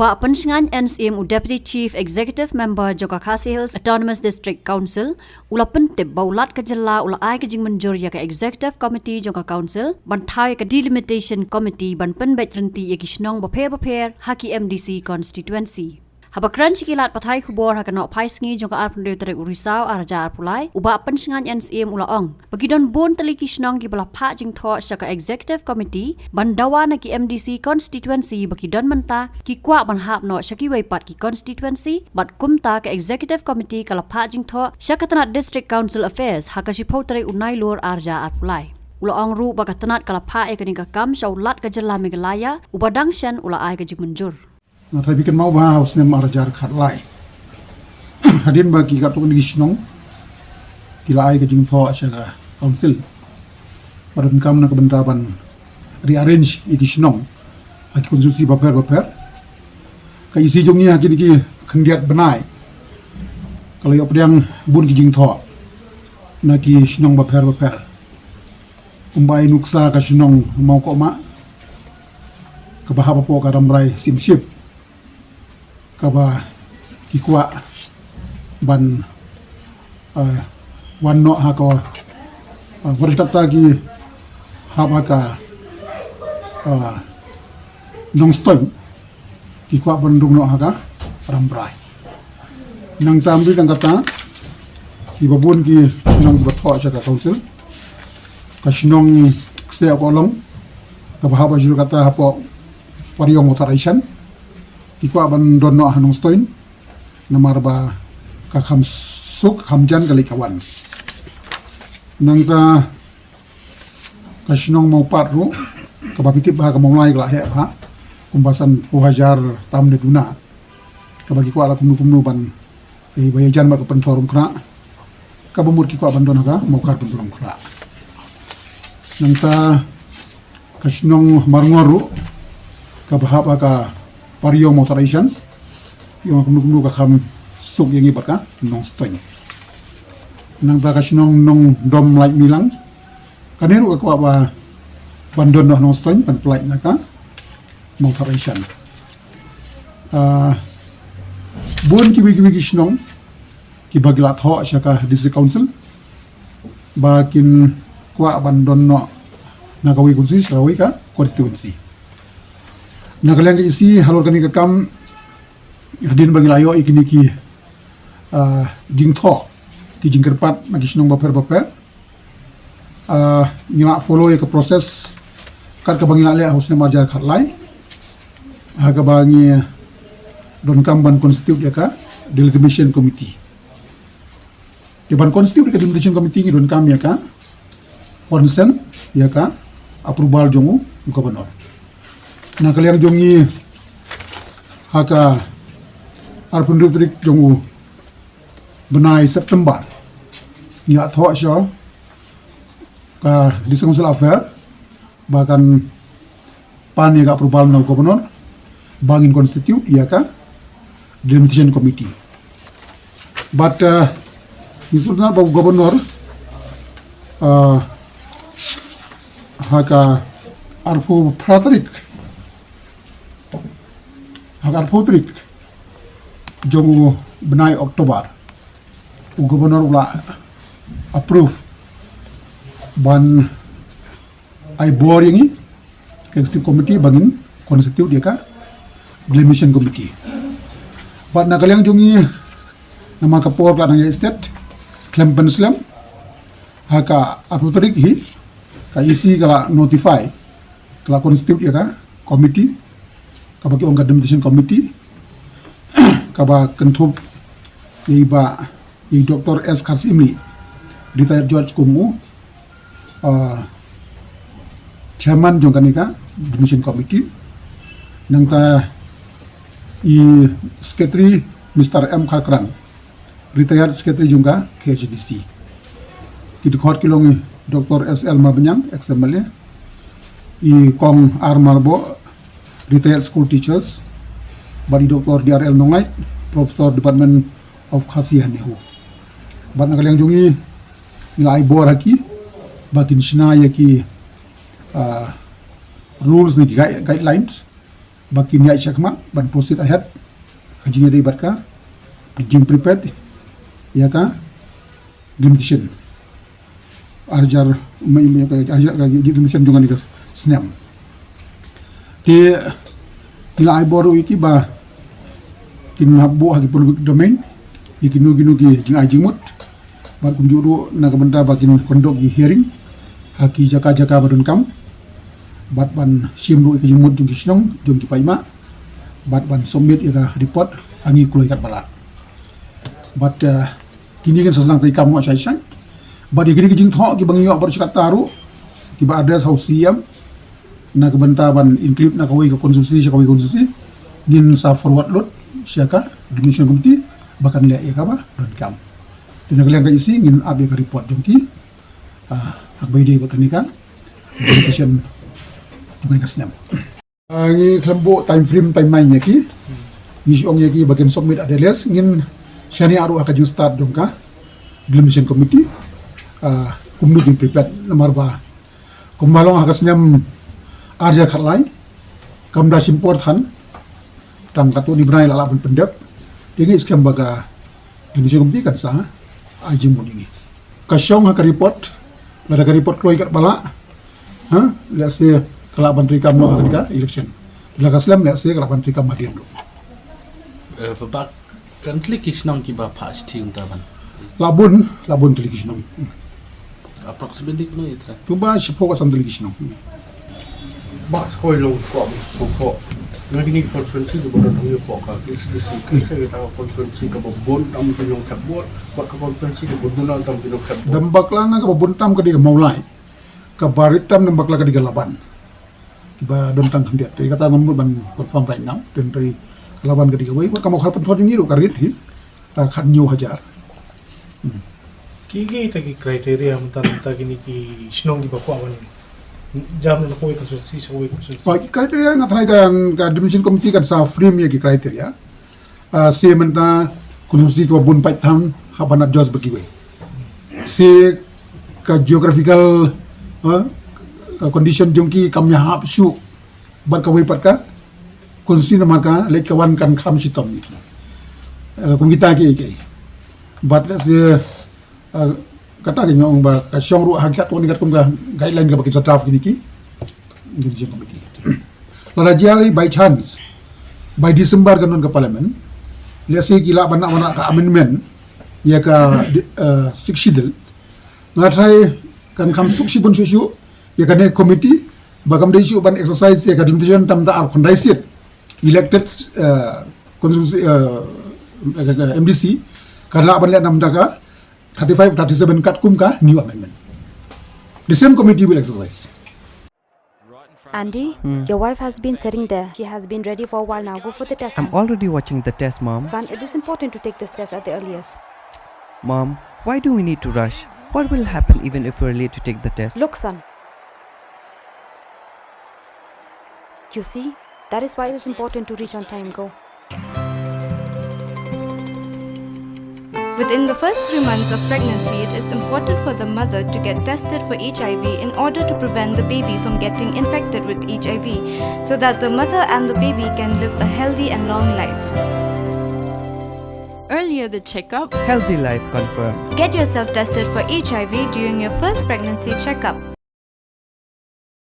Upa pensingan NSM Deputy Chief Executive Member Joka Khasi Hills Autonomous District Council ula pentip baulat ke jela ula ai ke jing menjur ya ke Executive Committee Joka Council ban thai ke Delimitation Committee ban penbet renti ya kisnong baper haki MDC constituency. Habakran sikilat pathai khubor hakanok phaisngi jongka arpundeu terek urisau araja arpulai uba pensingan NSM ulaong bagidon bon teli kisnong ki bala pha jing tho saka executive committee bandawa na ki MDC constituency bagidon menta ki kwa ban hap no shaki waipat ki constituency bat kumta ke executive committee kala pha jing tho shakatana district council affairs hakashi phau terek unai lor arja arpulai ulaong ru bakatanat kala pha ekaning kam shaulat ka jela megalaya ubadang shan ula ai ka jing menjur Ngatay bikin mau bahas nem arjar khatlai hadin bagi katuk ni gisnong kila ai ke jing tho acha council padan kam na kebantaban rearrange i gisnong aki konsumsi baper ka isi jongnya aki ki khendiat benai kalau yo pedang bun ki jing tho na ki snong baper umbai nuksa ka snong mau ko ma ka bahapa po ka ramrai simship kaba kikwa ban wanno hako waris kata ki habaka nongstoy kikwa ban dumno haka rambrai nang tambi kang kata ki babun ki nong batho cha ka council ka sinong kse abolong ka bahaba juru kata hapo pariyong authorization Kikwa ban dono hanong stoin namar ba ka suk khamjan kali kawan nang ta kasinong mau patru ka bapitip ba ka monglai kala he ha kumbasan 2000 tamne duna ka bagi kwa la kumnu ban bayajan ba ka pentorum kra ka bumur kikwa ban dono ka mau kar pentorum kra nang ta kasinong marngoru ka bahaba ka pariyong authorization yung kumnu ka kham suk yang ibat ka nong stoin nang ta kasinong nong dom like milang kaneru ka ba bandon nong stoin pan plai na ka authorization bon kibi kisnong ki bagila tho shaka district council bakin kwa bandon no nagawi kunsi sawi ka constituency Nagalang isi halor kani kam hadin bagi layo ikini ki jing tho ki jing kerpat nagi sinong baper ngila follow ya ke proses kat ka bangi lale husne marjar khatlai ha ka bangi don kam ban constitute ya ka delimitation committee di ban constitute ka delimitation committee ngi don kam ya ka consent ya ka approval jongu gubernur na kaliang jongi haka arpundutrik jongu benai September ya tho sho ka discouncil affair bahkan pan ya ka approval no gubernur bangin constitute ya ka delimitation committee but isulna ba gubernur haka arpu pratrik Agar putrik jongu benai Oktober gubernur ula approve ban ai bor yangi executive committee bangin constitute dia ka delimitation committee ban nagalang jongi nama kapor kala nang estate Klempen Slam haka aputrik hi ka isi kala notify kala constitute dia ka committee kabagi ongga delimitation committee kaba kentup iba Dr. S. Karsimli retired George Kumu chairman jongkanika delimitation committee nang ta secretary Mr. M. Kharkrang retired secretary jongka KHDC kitu khot kilong Dr. S. L. Marbanyang XMLA kong R. Marbo retired school teachers, badi Dr. DRL Nongait, Professor Department of Khasiah Nehu. Bat nagalang jungi nilai bor haki, bakin sina ya ki rules ni guidelines, baki niat syakmat ban proceed ahead kajinya dari batka being prepared ya ka limitation arjar limitation jangan dikas snap di ila iboru iki ba kin habbo hagi public domain iki nugi jing ajimut bar kunjuru na kabenta bakin kondok gi hearing haki jaka badun kam bat ban simru iki jimut jung kisnong jung ki paima bat ban submit ika report angi kulai kat bala bat kini kan sasang tai kam ngak syai bat iki jing thok ki bangi bar chakat taru ki ba address house siam na kabenta ban include na kawai ka konsumsi gin sa forward load syaka dimension committee bahkan le ya ka ba don kam tina kalian ka isi ngin abe ka report jongki hak bayi dia kanika presentation dengan kasnam ngi kelompok time frame time main yaki ngisi ong yaki bagian submit address ngin shani aru akajung start jongka dimension committee kumnu jing prepared nomor ba kumbalong akasnam arja khatlai kamda simport han tam katu ni brai lala pendep dingi skam baga dimension committee kan sa ajim bodingi kasyong ha report lada ka report kloi kat bala let's say kala bantri kam no ka election la kaslam let's say kala bantri kam madian do babak kan klikisnong ki ba phas thiung ta ban labun klikisnong approximately kuno itra tuba shipo ka sam klikisnong ba skoi long ko so Nagini konferensi di bodo tangi poka, disisi saya kita konferensi ke bobon tam pinong kabur, buat ke konferensi di bodo tam pinong kabur. Dambak langa ka buntam ka di maulai, ka baritam dambak langa di laban. Iba dontang hendiat, tapi kata ngomong ban confirm right now, dan dari laban ka di gawai, buat kamu harap penting ngiru karit hi, kan nyu hajar. Kiki tagi kriteria mentang gini ki snong di baku awan. Jam na koi konferensi sa koi konferensi. Kriteria nga try ka dimension committee kan sa frame ya ki kriteria. Si menta konferensi ko bun pai tham habana jos bagi we. Si ka geographical condition jongki kamnya hap su bar ka we pat ka konferensi na marka lek kawan kan kham sitom ni. Kung kita ki but let's kata gini orang ba kasyong ru hakikat tu nikat kum guideline ka bagi draft gini ki dimension committee la jali by chance by December kan ke parliament lesi gila bana ka amendment ya ka sikshidel ngatrai kan kham suksi bun susu ya kan committee bagam dei su ban exercise ya ka limitation tam ta ar khondai sit elected MDC karena ban le nam ta ka 35, 37 kat kum ka new amendment. The same committee will exercise. Andy, your wife has been sitting there. She has been ready for a while now. Go for the test. I'm already watching the test, Mom. Son, it is important to take this test at the earliest. Mom, why do we need to rush? What will happen even if we're late to take the test? Look, son. You see, that is why it is important to reach on time. Go. Within the first 3 months of pregnancy, it is important for the mother to get tested for HIV in order to prevent the baby from getting infected with HIV, so that the mother and the baby can live a healthy and long life. Earlier the checkup. Healthy life confirmed. Get yourself tested for HIV during your first pregnancy checkup.